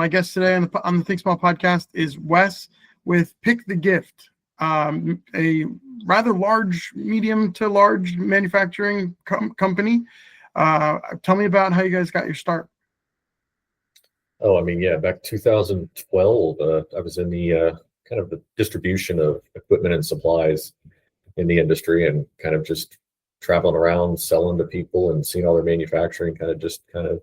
My guest today on the Think Small podcast is Wes with Pic the Gift, a rather large, medium to large manufacturing company. Tell me about how you guys got your start. Oh, I mean, yeah, back 2012, I was in the kind of the distribution of equipment and supplies in the industry, and kind of just traveling around selling to people and seeing all their manufacturing kind of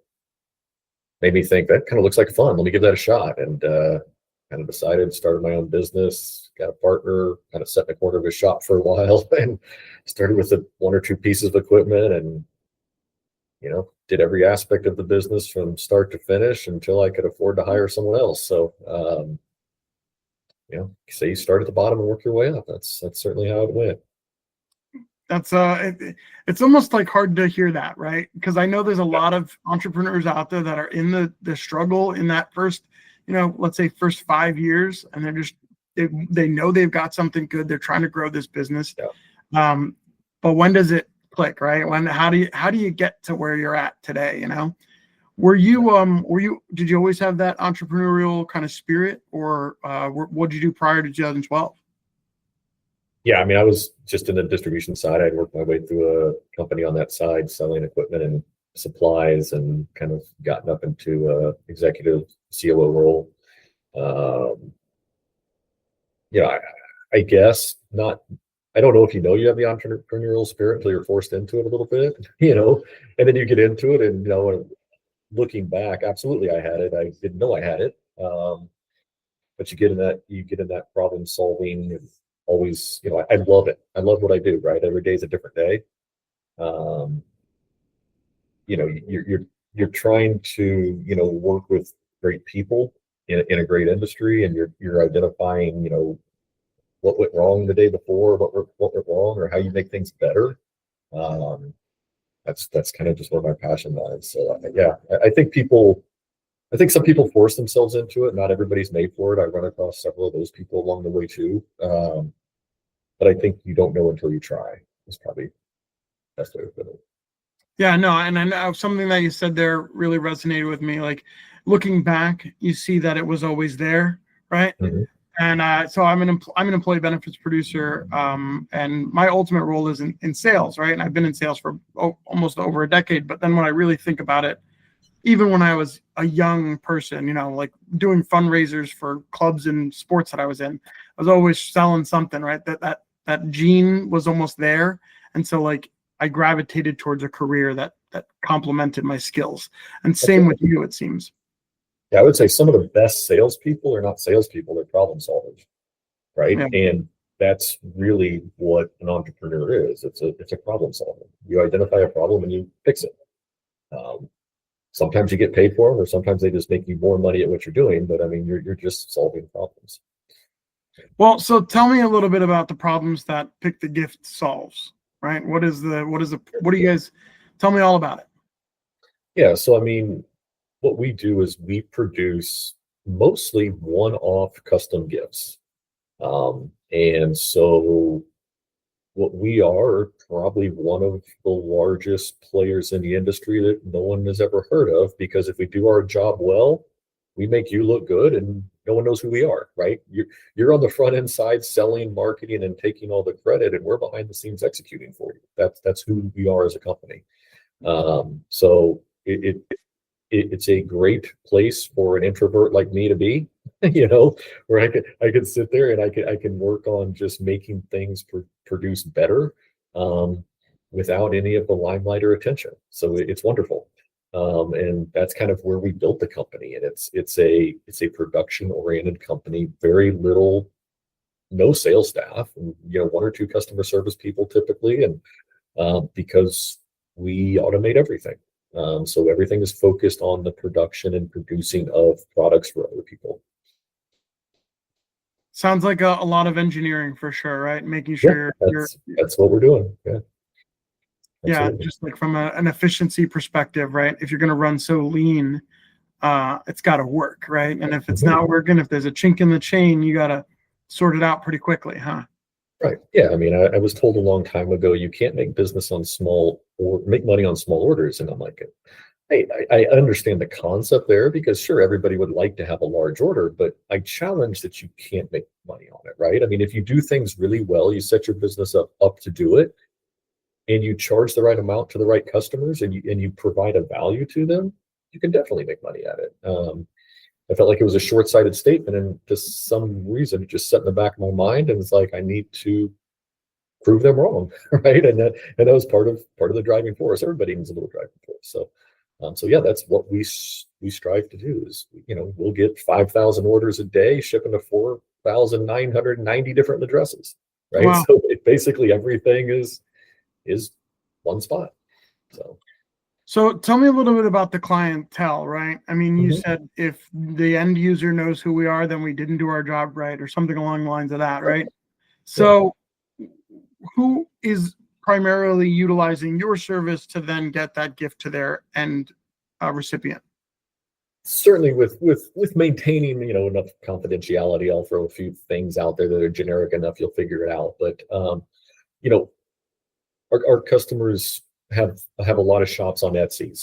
made me think that kind of looks like fun. Let me give that a shot. And kind of decided, started my own business, got a partner, kind of sat in the corner of his shop for a while and started with one or two pieces of equipment, and did every aspect of the business from start to finish until I could afford to hire someone else. So so you start at the bottom and work your way up. That's certainly how it went. That's it's almost like hard to hear that, right? Because I know there's a lot of entrepreneurs out there that are in the struggle in that first, let's say first 5 years, and they're just they know they've got something good. They're trying to grow this business. Yeah. But when does it click, right? How do you get to where you're at today? Did you always have that entrepreneurial kind of spirit, or what did you do prior to 2012? Yeah, I mean, I was just in the distribution side. I'd worked my way through a company on that side, selling equipment and supplies, and kind of gotten up into a executive COO role. I guess not. I don't know if you have the entrepreneurial spirit until you're forced into it a little bit, and then you get into it, and looking back, absolutely, I had it. I didn't know I had it, but you get in that problem solving. Always, I love it. I love what I do. Right, every day is a different day. You're trying to work with great people in a great industry, and you're identifying what went wrong the day before, what went wrong, or how you make things better. That's kind of just where my passion lies. So I think some people force themselves into it. Not everybody's made for it. I run across several of those people along the way too. But I think you don't know until you try. Is probably the best way to put it. Yeah, no, and I know something that you said there really resonated with me. Like, looking back, you see that it was always there, right? Mm-hmm. And so I'm an employee benefits producer, and my ultimate role is in sales, right? And I've been in sales for almost over a decade. But then when I really think about it, even when I was a young person, like doing fundraisers for clubs and sports that I was in, I was always selling something, right? That gene was almost there. And so like I gravitated towards a career that complemented my skills. And same with you, it seems. Yeah, I would say some of the best salespeople are not salespeople, they're problem solvers, right? Yeah. And that's really what an entrepreneur is. It's a problem solver. You identify a problem and you fix it. Sometimes you get paid for them, or sometimes they just make you more money at what you're doing. But I mean, you're just solving problems. Well, so tell me a little bit about the problems that Pic the Gift solves, right? What do you guys tell me all about it? Yeah, so I mean, what we do is we produce mostly one-off custom gifts. And so what we are probably one of the largest players in the industry that no one has ever heard of, because if we do our job well, we make you look good and no one knows who we are, right? You're on the front end side selling, marketing, and taking all the credit, and we're behind the scenes executing for you. That's who we are as a company. So it's a great place for an introvert like me to be, where I could sit there and I can work on just making things produce better, without any of the limelight or attention. So it's wonderful. And that's kind of where we built the company. And it's a production oriented company, no sales staff, and, one or two customer service people typically. And because we automate everything. So everything is focused on the production and producing of products for other people. Sounds like a lot of engineering for sure, right? Making sure that's what we're doing. Yeah. Absolutely. Yeah, just like from an efficiency perspective, right? If you're going to run so lean, it's got to work, right? And if it's not working, if there's a chink in the chain, you got to sort it out pretty quickly, huh? Right. Yeah. I mean, I was told a long time ago, you can't make business on make money on small orders. And I'm like, I understand the concept there because sure, everybody would like to have a large order, but I challenge that you can't make money on it, right? I mean, if you do things really well, you set your business up to do it, and you charge the right amount to the right customers, and you provide a value to them, you can definitely make money at it. I felt like it was a short-sighted statement, and for some reason, it just set in the back of my mind, and it's like I need to prove them wrong, right? And that was part of the driving force. Everybody needs a little driving force. So yeah, that's what we strive to do. Is we'll get 5,000 orders a day, shipping to 4,990 different addresses, right? Wow. So basically everything is one spot. So tell me a little bit about the clientele, right? I mean, you Mhm. said if the end user knows who we are, then we didn't do our job right, or something along the lines of that, right? Yeah. So who is primarily utilizing your service to then get that gift to their end recipient? Certainly with maintaining enough confidentiality, I'll throw a few things out there that are generic enough you'll figure it out. But you know our customers have a lot of shops on Etsy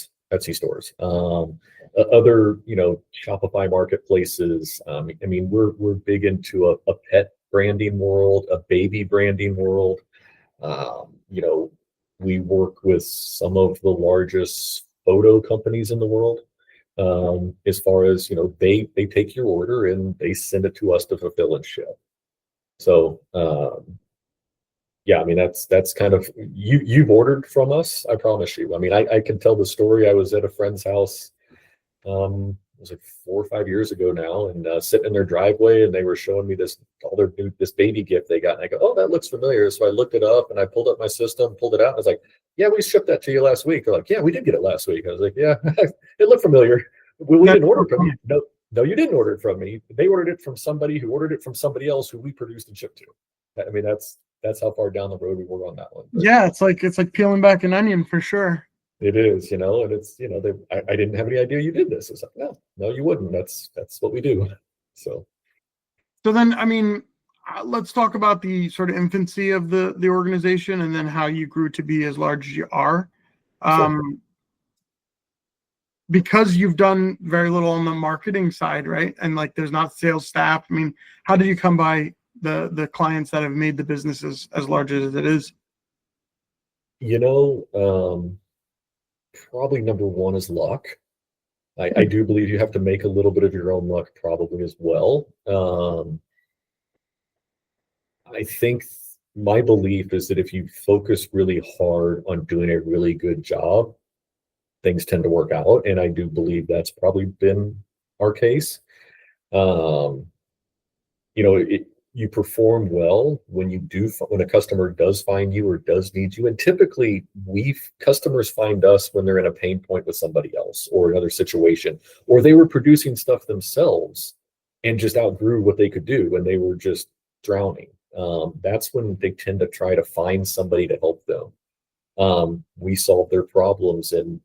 stores, other Shopify marketplaces. I mean, we're big into a pet branding world, a baby branding world. You know, we work with some of the largest photo companies in the world. As far as they take your order and they send it to us to fulfill and ship. So yeah, I mean that's kind of you've ordered from us, I promise you. I mean, I can tell the story. I was at a friend's house, it was like 4 or 5 years ago now, and sitting in their driveway, and they were showing me this baby gift they got, and I go, oh, that looks familiar. So I looked it up, and I pulled up my system, pulled it out, and I was like, yeah, we shipped that to you last week. They're like, yeah, we did get it last week. I was like, yeah, it looked familiar. We That's didn't so order it from you. funny. No, no, you didn't order it from me. They ordered it from somebody who ordered it from somebody else who we produced and shipped to. I mean, that's how far down the road we were on that one. But Yeah, it's like peeling back an onion for sure. it is, and it's, I didn't have any idea you did this. It's like, no, you wouldn't. That's what we do. So, So then, I mean, let's talk about the sort of infancy of the organization, and then how you grew to be as large as you are. sure. Because you've done very little on the marketing side, right? And like, there's not sales staff. I mean, how did you come by the clients that have made the business as large as it is? You know, Probably number one is luck. I do believe you have to make a little bit of your own luck probably as well. I think my belief is that if you focus really hard on doing a really good job, things tend to work out. And I do believe that's probably been our case. Um, you perform well when a customer does find you or does need you. And typically customers find us when they're in a pain point with somebody else or another situation, or they were producing stuff themselves and just outgrew what they could do and they were just drowning. That's when they tend to try to find somebody to help them. We solve their problems, and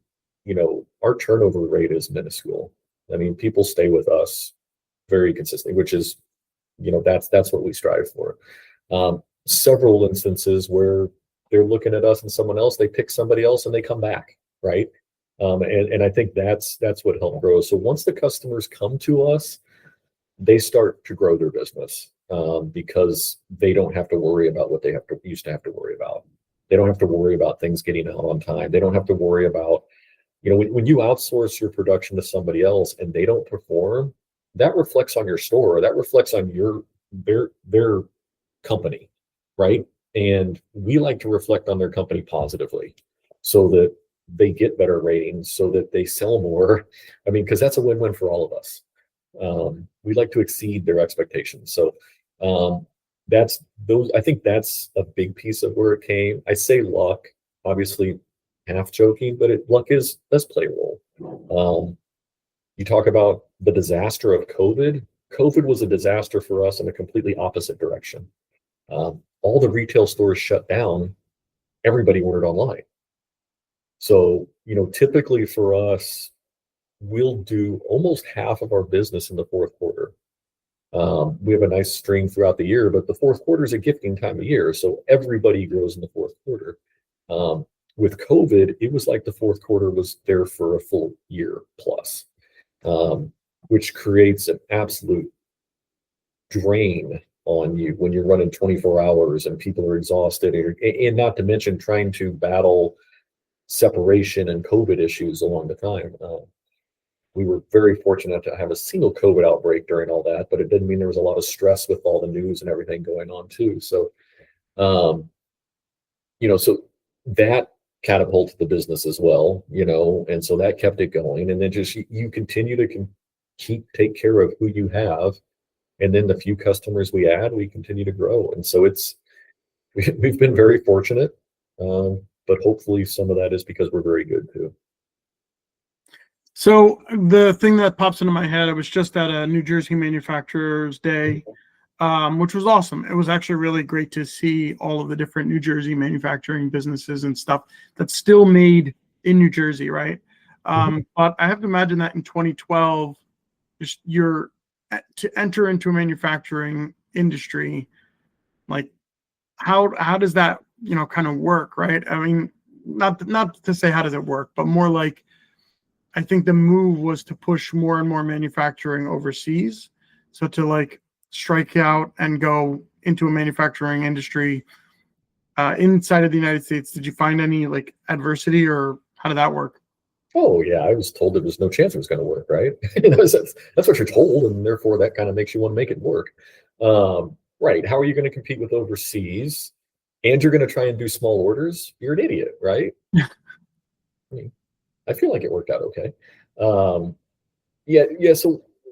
our turnover rate is minuscule. I mean, people stay with us very consistently, which is that's what we strive for. Several instances where they're looking at us and someone else, they pick somebody else and they come back, right? And I think that's what helped grow. So once the customers come to us, they start to grow their business, because they don't have to worry about what they used to have to worry about. They don't have to worry about things getting out on time. They don't have to worry about, when you outsource your production to somebody else and they don't perform, that reflects on your store. That reflects on their company, right? And we like to reflect on their company positively, so that they get better ratings, so that they sell more. I mean, because that's a win-win for all of us. We like to exceed their expectations. So that's those. I think that's a big piece of where it came. I say luck, obviously, half joking, but luck does play a role. You talk about the disaster of COVID. COVID was a disaster for us in a completely opposite direction. All the retail stores shut down. Everybody ordered online. So, typically for us, we'll do almost half of our business in the fourth quarter. We have a nice string throughout the year, but the fourth quarter is a gifting time of year. So everybody grows in the fourth quarter. with COVID, it was like the fourth quarter was there for a full year plus, which creates an absolute drain on you when you're running 24 hours and people are exhausted, and not to mention trying to battle separation and COVID issues along the time. We were very fortunate to have a single COVID outbreak during all that, but it didn't mean there was a lot of stress with all the news and everything going on too. So, so that catapulted the business as well, and so that kept it going. And then just you continue to take care of who you have, and then the few customers we add, we continue to grow. And so we've been very fortunate, but hopefully some of that is because we're very good too. So the thing that pops into my head, I was just at a New Jersey Manufacturers Day, which was awesome. It was actually really great to see all of the different New Jersey manufacturing businesses and stuff that's still made in New Jersey, right? But I have to imagine that in 2012, you're to enter into a manufacturing industry, like how does that kind of work, right? I mean, not to say how does it work, but more like, I think the move was to push more and more manufacturing overseas. So to like strike out and go into a manufacturing industry inside of the United States. Did you find any like adversity, or how did that work? Oh yeah, I was told there was no chance it was going to work, right? That's what you're told, and therefore that kind of makes you want to make it work. Right? How are you going to compete with overseas, and you're going to try and do small orders? You're an idiot, right? I mean, I feel like it worked out okay. Yeah.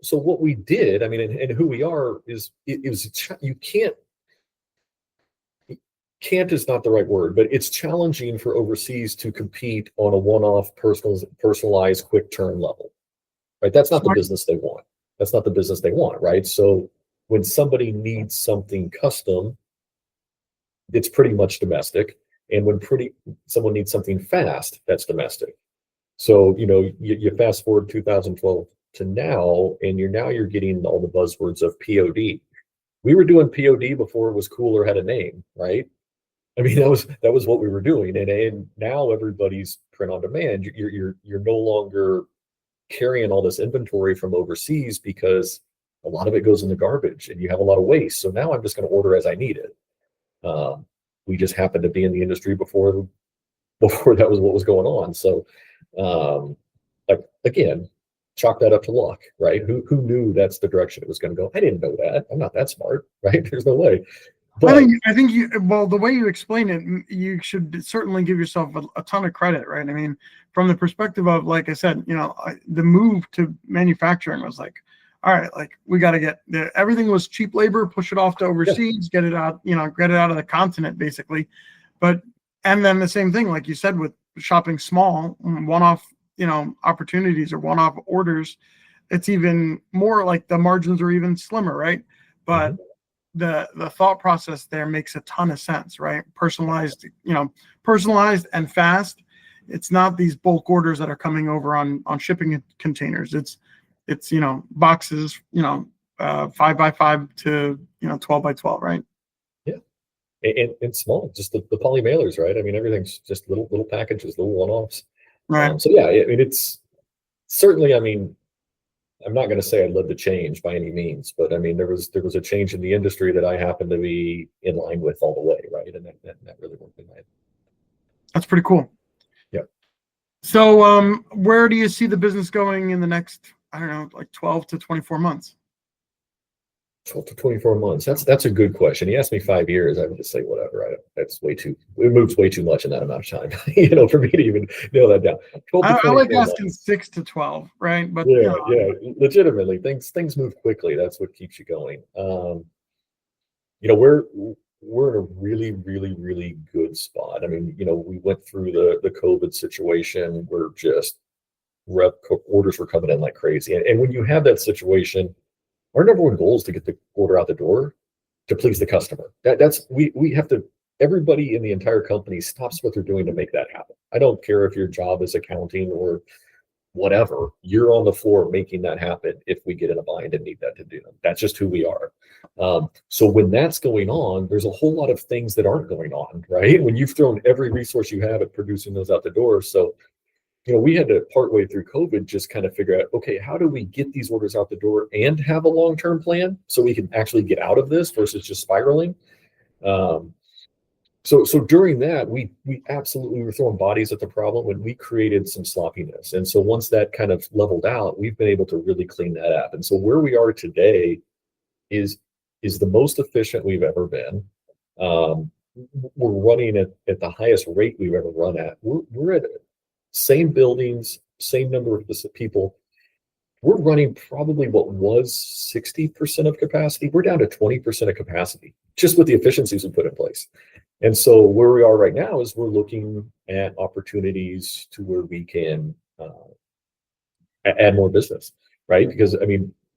So what we did, I mean, and who we are is you can't is not the right word, but it's challenging for overseas to compete on a one-off personalized quick turn level, right? That's not the business they want. That's not the business they want, right? So when somebody needs something custom, it's pretty much domestic. And when someone needs something fast, that's domestic. So, you fast forward 2012 to now, and you're getting all the buzzwords of POD. We were doing POD before it was cool or had a name, right? I mean, that was what we were doing. And now everybody's print on demand. You're no longer carrying all this inventory from overseas because a lot of it goes in the garbage and you have a lot of waste. So now I'm just going to order as I need it. We just happened to be in the industry before that was what was going on. So, again, chalk that up to luck, right? Who knew that's the direction it was going to go? I didn't know that. I'm not that smart, right? There's no way. But I think the way you explain it, you should certainly give yourself a ton of credit, right? I mean, from the perspective of, like I said, the move to manufacturing was like, all right, like we got to get everything was cheap labor, push it off to overseas, get it out, get it out of the continent, basically. And then the same thing, like you said, with shopping small, one-off, opportunities or one-off orders, it's even more like the margins are even slimmer, right? But the thought process there makes a ton of sense, right? Personalized and fast. It's not these bulk orders that are coming over on shipping containers. It's boxes, 5x5 to 12x12, right? Yeah, and small, just the poly mailers, right? I mean, everything's just little packages, little one-offs. Right. So yeah, I mean, it's certainly, I mean, I'm not going to say I led the change by any means, but I mean, there was a change in the industry that I happened to be in line with all the way, right? And that really worked in my head. That's pretty cool. Yeah. So, where do you see the business going in the next, I don't know, like 12 to 24 months? 12 to 24 months. That's a good question. He asked me 5 years. I would just say whatever. It moves way too much in that amount of time, for me to even nail that down. I like asking 6 to 12, right? But yeah, legitimately, things move quickly. That's what keeps you going. We're in a really, really, really good spot. I mean, we went through the COVID situation where just orders were coming in like crazy. And when you have that situation, our number one goal is to get the order out the door to please the customer. We have to, everybody in the entire company stops what they're doing to make that happen. I don't care if your job is accounting or whatever, you're on the floor making that happen if we get in a bind and need that to do them. That's just who we are. So when that's going on, there's a whole lot of things that aren't going on, right? When you've thrown every resource you have at producing those out the door. So, we had to partway through COVID just kind of figure out, okay, how do we get these orders out the door and have a long-term plan so we can actually get out of this versus just spiraling? So during that, we absolutely were throwing bodies at the problem when we created some sloppiness. And so once that kind of leveled out, we've been able to really clean that up. And so where we are today is the most efficient we've ever been. We're running at the highest rate we've ever run at. We're at same buildings, same number of people. We're running probably what was 60% of capacity. We're down to 20% of capacity just with the efficiencies we put in place. And so where we are right now is we're looking at opportunities to where we can add more business, right? Because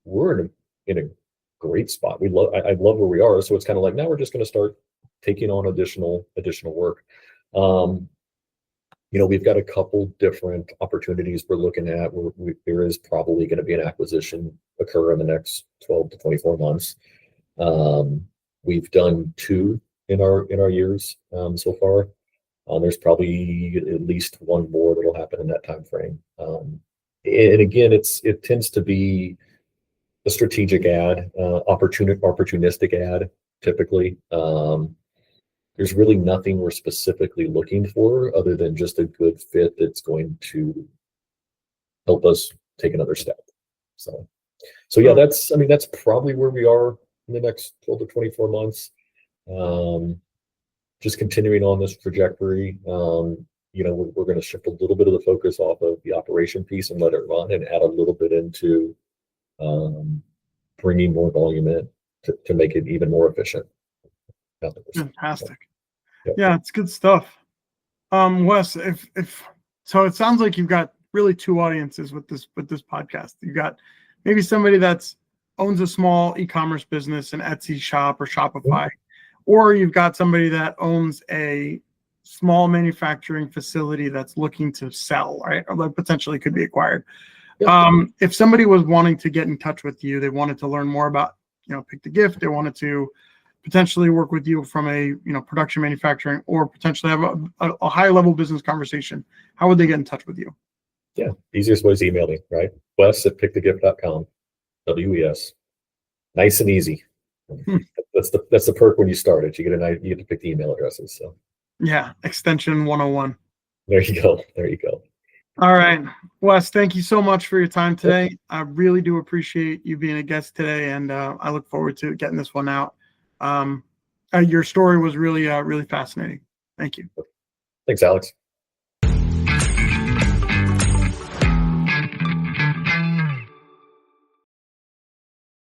we're in a great spot. I love where we are. So it's kind of like now we're just going to start taking on additional work. We've got a couple different opportunities we're looking at. There is probably going to be an acquisition occur in the next 12 to 24 months. We've done 2 in our years so far. There's probably at least 1 more that'll happen in that time frame. And again, it tends to be a strategic ad, opportunistic ad, typically. There's really nothing we're specifically looking for other than just a good fit that's going to help us take another step. So yeah, that's probably where we are in the next 12 to 24 months. Just continuing on this trajectory. We're going to shift a little bit of the focus off of the operation piece and let it run and add a little bit into bringing more volume in to make it even more efficient. Fantastic. Yeah, it's good stuff. Wes, if so, it sounds like you've got really 2 audiences with this podcast. You got maybe somebody that's owns a small e-commerce business, an Etsy shop or Shopify, or you've got somebody that owns a small manufacturing facility that's looking to sell, right? Or that potentially could be acquired. Yep. If somebody was wanting to get in touch with you, they wanted to learn more about, Pic the Gift, they wanted to potentially work with you from a production manufacturing or potentially have a high level business conversation, how would they get in touch with you? Yeah, easiest way is email me, right? Wes@picthegift.com. WES. Nice and easy. That's the perk when you start it. You get to pick the email addresses. So yeah, extension 101. There you go. All right, Wes, thank you so much for your time today. I really do appreciate you being a guest today, and I look forward to getting this one out. Your story was really fascinating. Thank you. Thanks, Alex.